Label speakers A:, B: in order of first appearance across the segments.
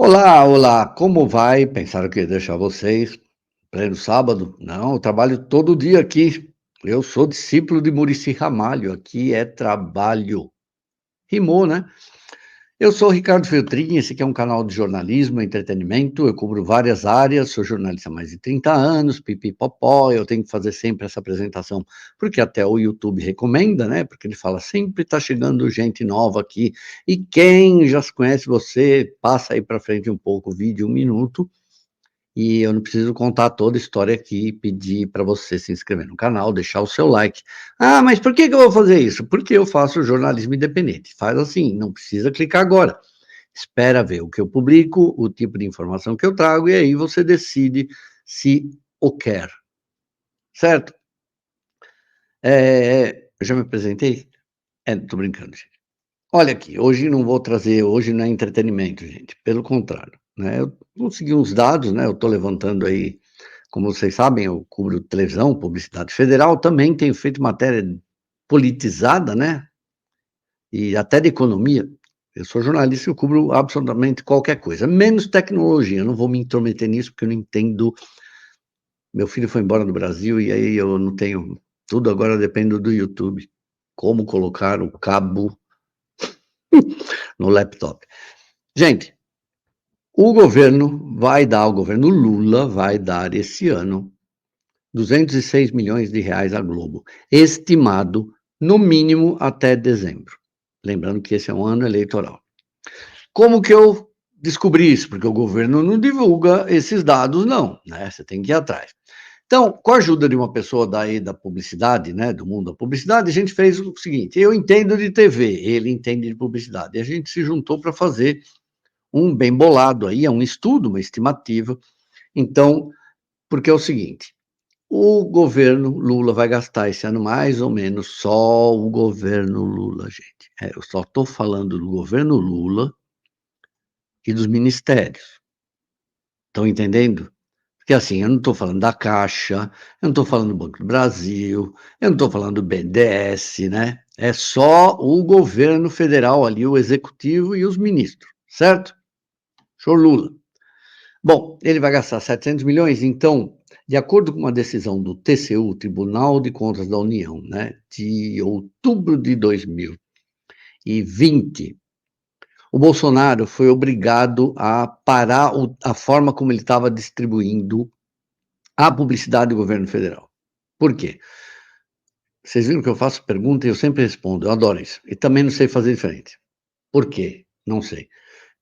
A: Olá, olá, como vai? Pensaram que ia deixar vocês pleno sábado? Não, eu trabalho todo dia aqui. Eu sou discípulo de Muricy Ramalho, aqui é trabalho. Rimou, né? Eu sou o Ricardo Feltrin, esse aqui é um canal de jornalismo, entretenimento, eu cubro várias áreas, sou jornalista há mais de 30 anos, pipipopó, eu tenho que fazer sempre essa apresentação, porque até o YouTube recomenda, né? Porque ele fala, sempre está chegando gente nova aqui, e quem já conhece você, passa aí para frente um pouco o vídeo, 1 minuto, e eu não preciso contar toda a história aqui, pedir para você se inscrever no canal, deixar o seu like. Ah, mas por que que eu vou fazer isso? Porque eu faço jornalismo independente. Faz assim, não precisa clicar agora. Espera ver o que eu publico, o tipo de informação que eu trago, e aí você decide se o quer, certo? Eu já me apresentei? Tô brincando, gente. Olha aqui, hoje não vou trazer, hoje não é entretenimento, gente, pelo contrário, né? Eu consegui uns dados, né? Eu tô levantando aí, como vocês sabem, eu cubro televisão, publicidade federal, também tenho feito matéria politizada, né? E até de economia. Eu sou jornalista e eu cubro absolutamente qualquer coisa, menos tecnologia. Eu não vou me intrometer nisso, porque eu não entendo. Meu filho foi embora do Brasil e aí eu não tenho. Tudo agora depende do YouTube. Como colocar o cabo no laptop. Gente, o governo Lula vai dar esse ano 206 milhões de reais à Globo, estimado no mínimo até dezembro. Lembrando que esse é um ano eleitoral. Como que eu descobri isso? Porque o governo não divulga esses dados, não, né? Você tem que ir atrás. Então, com a ajuda de uma pessoa daí da publicidade, né, do mundo da publicidade, a gente fez o seguinte: eu entendo de TV, ele entende de publicidade, e a gente se juntou para fazer um bem bolado aí, é um estudo, uma estimativa. Então, porque é o seguinte: o governo Lula vai gastar esse ano mais ou menos só o governo Lula, gente. Eu só estou falando do governo Lula e dos ministérios. Estão entendendo? Porque assim, eu não estou falando da Caixa, eu não estou falando do Banco do Brasil, eu não estou falando do BNDES, né? É só o governo federal ali, o executivo e os ministros, certo? Senhor Lula. Bom, ele vai gastar 700 milhões, então, de acordo com uma decisão do TCU, Tribunal de Contas da União, né, de outubro de 2020, o Bolsonaro foi obrigado a parar a forma como ele estava distribuindo a publicidade do governo federal. Por quê? Vocês viram que eu faço pergunta e eu sempre respondo, eu adoro isso. E também não sei fazer diferente. Por quê? Não sei.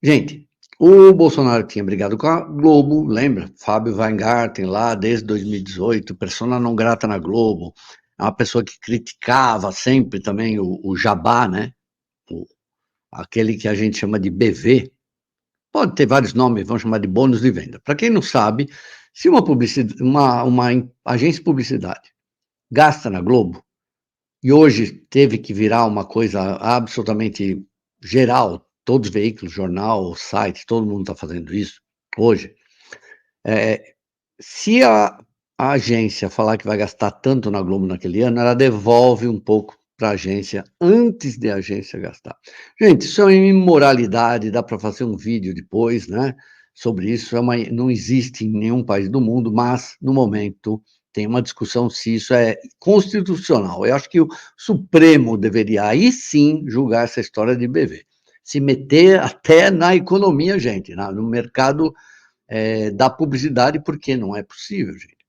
A: Gente, o Bolsonaro tinha brigado com a Globo, lembra? Fábio Weingarten lá desde 2018, persona não grata na Globo, é uma pessoa que criticava sempre também o jabá, né? O, aquele que a gente chama de BV, pode ter vários nomes, vamos chamar de bônus de venda. Para quem não sabe, se uma agência de publicidade gasta na Globo, e hoje teve que virar uma coisa absolutamente geral, todos os veículos, jornal, site, todo mundo está fazendo isso hoje. É, se a agência falar que vai gastar tanto na Globo naquele ano, ela devolve um pouco para a agência antes de a agência gastar. Gente, isso é uma imoralidade, dá para fazer um vídeo depois, né? Sobre isso, não existe em nenhum país do mundo, mas no momento tem uma discussão se isso é constitucional. Eu acho que o Supremo deveria aí sim julgar essa história de BV. Se meter até na economia, gente, no mercado da publicidade, porque não é possível, gente.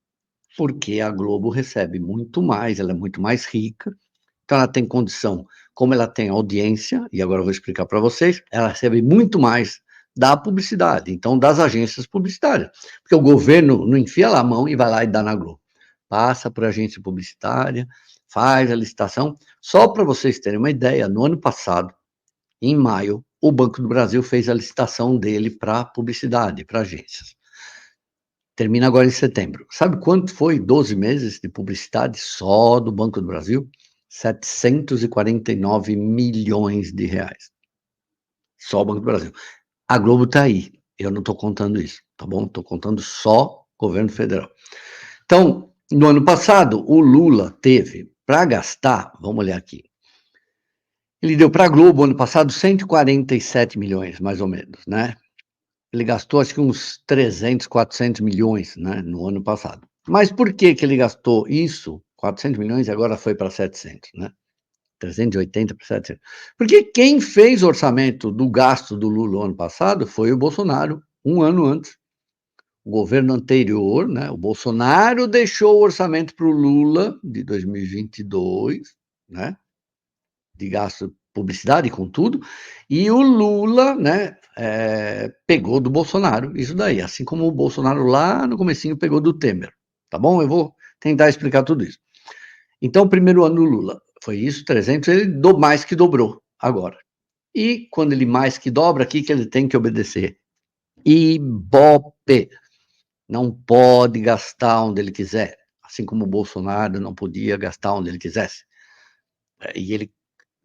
A: Porque a Globo recebe muito mais, ela é muito mais rica, então ela tem condição, como ela tem audiência, e agora eu vou explicar para vocês, ela recebe muito mais da publicidade, então das agências publicitárias, porque o governo não enfia lá a mão e vai lá e dá na Globo. Passa por agência publicitária, faz a licitação. Só para vocês terem uma ideia, no ano passado, em maio, o Banco do Brasil fez a licitação dele para publicidade, para agências. Termina agora em setembro. Sabe quanto foi 12 meses de publicidade só do Banco do Brasil? 749 milhões de reais. Só o Banco do Brasil. A Globo está aí. Eu não estou contando isso, tá bom? Estou contando só governo federal. Então, no ano passado, o Lula teve para gastar, vamos olhar aqui. Ele deu para a Globo ano passado 147 milhões, mais ou menos, né? Ele gastou acho que uns 300, 400 milhões, né, no ano passado. Mas por que que ele gastou isso, 400 milhões e agora foi para 700, né? 380 para 700. Porque quem fez o orçamento do gasto do Lula ano passado foi o Bolsonaro, um ano antes. O governo anterior, né, o Bolsonaro deixou o orçamento para o Lula de 2022, né, de gasto publicidade com tudo, e o Lula, né, pegou do Bolsonaro isso daí, assim como o Bolsonaro lá no comecinho pegou do Temer, tá bom? Eu vou tentar explicar tudo isso. Então, o primeiro ano do Lula foi isso, 300, ele mais que dobrou agora. E quando ele mais que dobra, o que que ele tem que obedecer? Ibope. Não pode gastar onde ele quiser, assim como o Bolsonaro não podia gastar onde ele quisesse. E ele,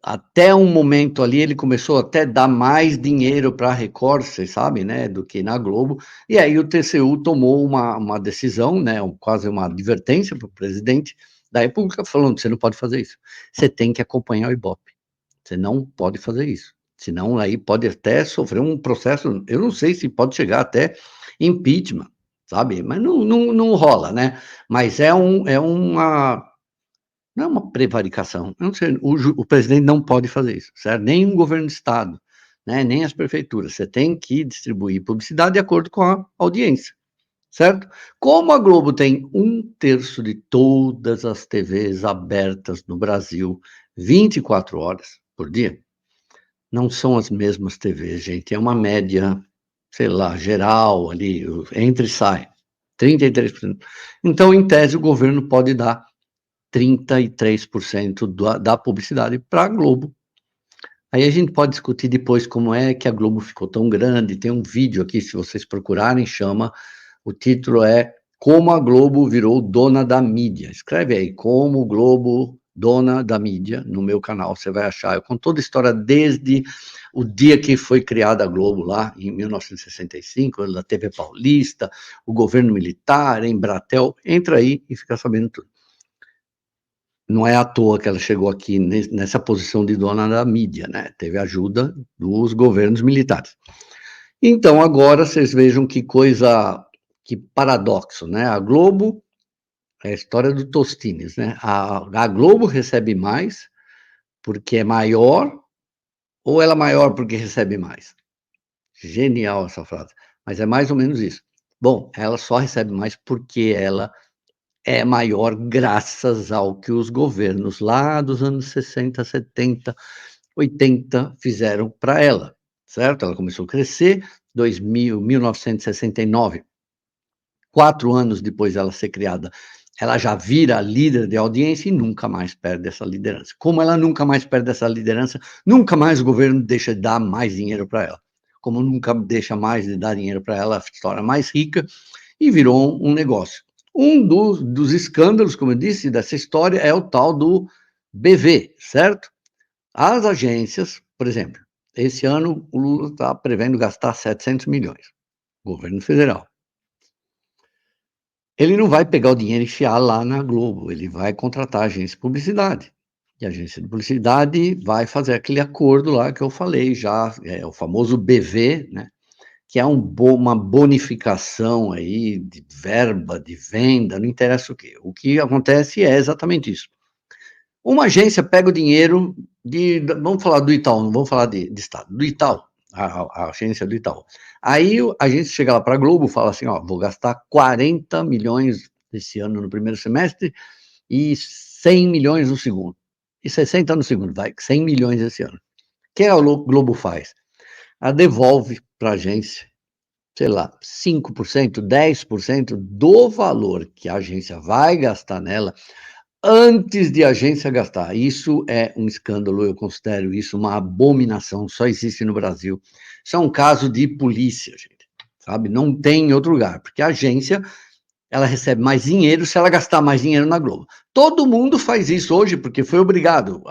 A: até um momento ali, ele começou até a dar mais dinheiro para a Record, vocês sabem, né, do que na Globo. E aí o TCU tomou uma decisão, né, quase uma advertência para o presidente da República, falando: você não pode fazer isso. Você tem que acompanhar o Ibope. Você não pode fazer isso. Senão aí pode até sofrer um processo, eu não sei se pode chegar até impeachment, sabe? Mas não rola, né? Mas é uma, não é uma prevaricação. Eu não sei, o presidente não pode fazer isso, certo? Nem um governo de estado, né? Nem as prefeituras. Você tem que distribuir publicidade de acordo com a audiência, certo? Como a Globo tem um terço de todas as TVs abertas no Brasil, 24 horas por dia, não são as mesmas TVs, gente, é uma média, sei lá, geral ali, entra e sai, 33%. Então, em tese, o governo pode dar 33% da publicidade para a Globo. Aí a gente pode discutir depois como é que a Globo ficou tão grande, tem um vídeo aqui, se vocês procurarem, chama, o título é Como a Globo virou dona da mídia. Escreve aí, Como o Globo dona da mídia, no meu canal, você vai achar. Eu conto toda a história desde o dia que foi criada a Globo, lá em 1965, na TV Paulista, o governo militar, Embratel, entra aí e fica sabendo tudo. Não é à toa que ela chegou aqui nessa posição de dona da mídia, né? Teve ajuda dos governos militares. Então, agora vocês vejam que coisa, que paradoxo, né? A Globo, é a história do Tostines, né? A Globo recebe mais porque é maior, ou ela é maior porque recebe mais? Genial essa frase. Mas é mais ou menos isso. Bom, ela só recebe mais porque ela é maior graças ao que os governos lá dos anos 60, 70, 80 fizeram para ela, certo? Ela começou a crescer, 1969, 4 anos depois dela ser criada, ela já vira líder de audiência e nunca mais perde essa liderança. Como ela nunca mais perde essa liderança, nunca mais o governo deixa de dar mais dinheiro para ela. Como nunca deixa mais de dar dinheiro para ela, ela se torna mais rica e virou um negócio. Um dos escândalos, como eu disse, dessa história é o tal do BV, certo? As agências, por exemplo, esse ano o Lula está prevendo gastar 700 milhões, governo federal. Ele não vai pegar o dinheiro e enfiar lá na Globo, ele vai contratar agência de publicidade. E a agência de publicidade vai fazer aquele acordo lá que eu falei já, é o famoso BV, né? Que é uma bonificação aí de verba, de venda, não interessa o quê. O que acontece é exatamente isso. Uma agência pega o dinheiro vamos falar do Itaú, não vamos falar de Estado, do Itaú, a agência do Itaú. Aí a agência chega lá para a Globo e fala assim, ó, vou gastar 40 milhões esse ano no primeiro semestre e 100 milhões no segundo. E 60 no segundo, vai, 100 milhões esse ano. O que a Globo faz? Ela devolve para a agência, sei lá, 5%, 10% do valor que a agência vai gastar nela antes de a agência gastar. Isso é um escândalo, eu considero isso uma abominação, só existe no Brasil. Isso é um caso de polícia, gente, sabe? Não tem em outro lugar, porque a agência, ela recebe mais dinheiro se ela gastar mais dinheiro na Globo. Todo mundo faz isso hoje, porque foi obrigado.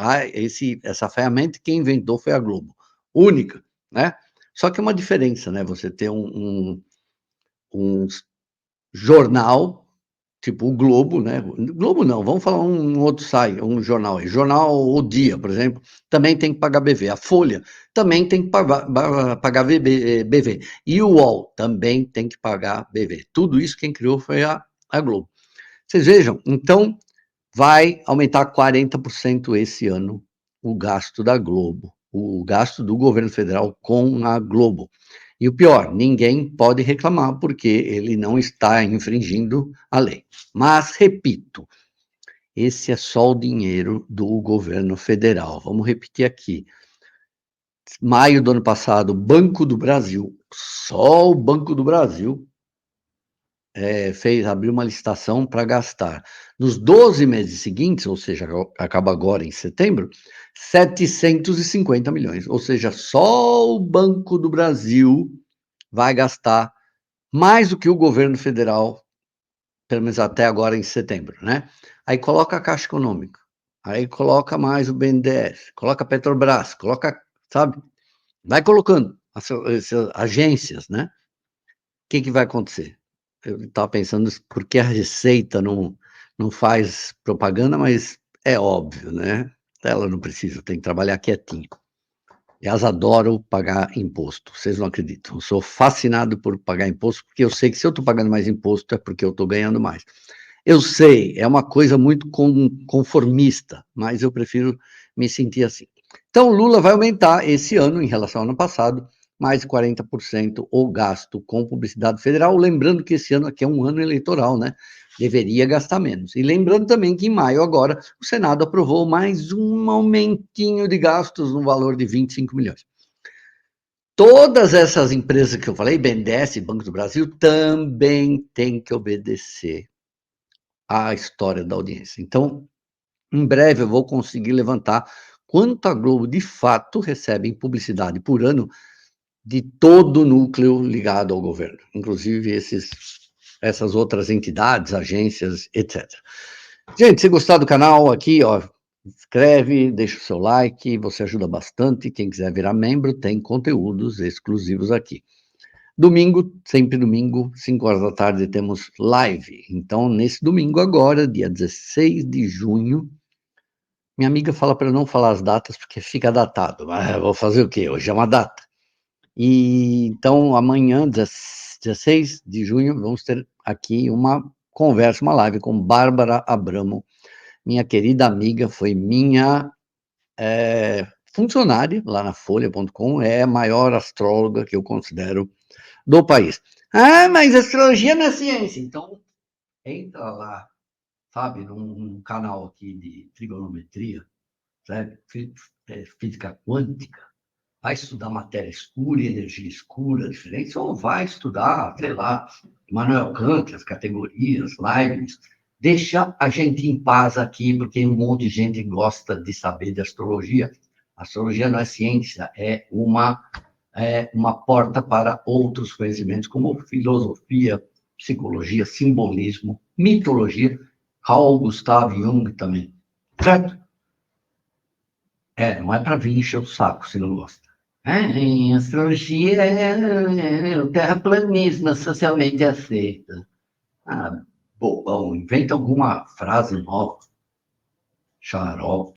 A: Essa ferramenta, quem inventou foi a Globo, única, né? Só que é uma diferença, né? Você ter um jornal tipo o Globo, né? Globo não, vamos falar um outro site, um jornal aí. Jornal O Dia, por exemplo, também tem que pagar BV. A Folha também tem que pagar BV. E o UOL também tem que pagar BV. Tudo isso quem criou foi a Globo. Vocês vejam, então vai aumentar 40% esse ano o gasto da Globo, o gasto do governo federal com a Globo. E o pior, ninguém pode reclamar, porque ele não está infringindo a lei. Mas, repito, esse é só o dinheiro do governo federal. Vamos repetir aqui. Maio do ano passado, Banco do Brasil, só o Banco do Brasil, abriu uma licitação para gastar, nos 12 meses seguintes, ou seja, acaba agora em setembro, 750 milhões. Ou seja, só o Banco do Brasil vai gastar mais do que o governo federal, pelo menos até agora em setembro, né? Aí coloca a Caixa Econômica, aí coloca mais o BNDES, coloca a Petrobras, coloca, sabe? Vai colocando essas agências, né? O que vai acontecer? Eu estava pensando por que a Receita não faz propaganda, mas é óbvio, né? Ela não precisa, tem que trabalhar quietinho. Elas adoram pagar imposto, vocês não acreditam. Eu sou fascinado por pagar imposto, porque eu sei que se eu estou pagando mais imposto é porque eu estou ganhando mais. Eu sei, é uma coisa muito conformista, mas eu prefiro me sentir assim. Então, o Lula vai aumentar esse ano, em relação ao ano passado, mais de 40% o gasto com publicidade federal, lembrando que esse ano aqui é um ano eleitoral, né? Deveria gastar menos. E lembrando também que em maio agora o Senado aprovou mais um aumentinho de gastos no valor de 25 milhões. Todas essas empresas que eu falei, BNDES e Banco do Brasil, também têm que obedecer à história da audiência. Então, em breve eu vou conseguir levantar quanto a Globo de fato recebe em publicidade por ano de todo o núcleo ligado ao governo, inclusive essas outras entidades, agências, etc. Gente, se gostar do canal aqui, ó, inscreve, deixa o seu like, você ajuda bastante. Quem quiser virar membro, tem conteúdos exclusivos aqui. Domingo, sempre domingo, 5 horas da tarde, temos live. Então, nesse domingo agora, dia 16 de junho, minha amiga fala para eu não falar as datas, porque fica datado. Mas eu vou fazer o quê? Hoje é uma data. E então, amanhã, 16 de junho, vamos ter aqui uma conversa, uma live com Bárbara Abramo, minha querida amiga, foi minha funcionária lá na Folha.com, é a maior astróloga que eu considero do país. Ah, mas astrologia não é ciência. Então, entra lá, sabe, num canal aqui de trigonometria, sabe? Física quântica, vai estudar matéria escura e energia escura, diferentes, ou vai estudar, sei lá, Immanuel Kant, as categorias, Leibniz. Deixa a gente em paz aqui, porque um monte de gente gosta de saber de astrologia. Astrologia não é ciência, é uma porta para outros conhecimentos, como filosofia, psicologia, simbolismo, mitologia, Carl Gustav Jung também, certo? Não é para vir encher o saco, se não gosta. Astrologia é o terraplanismo socialmente aceito. Ah, bobão, inventa alguma frase nova, xarope.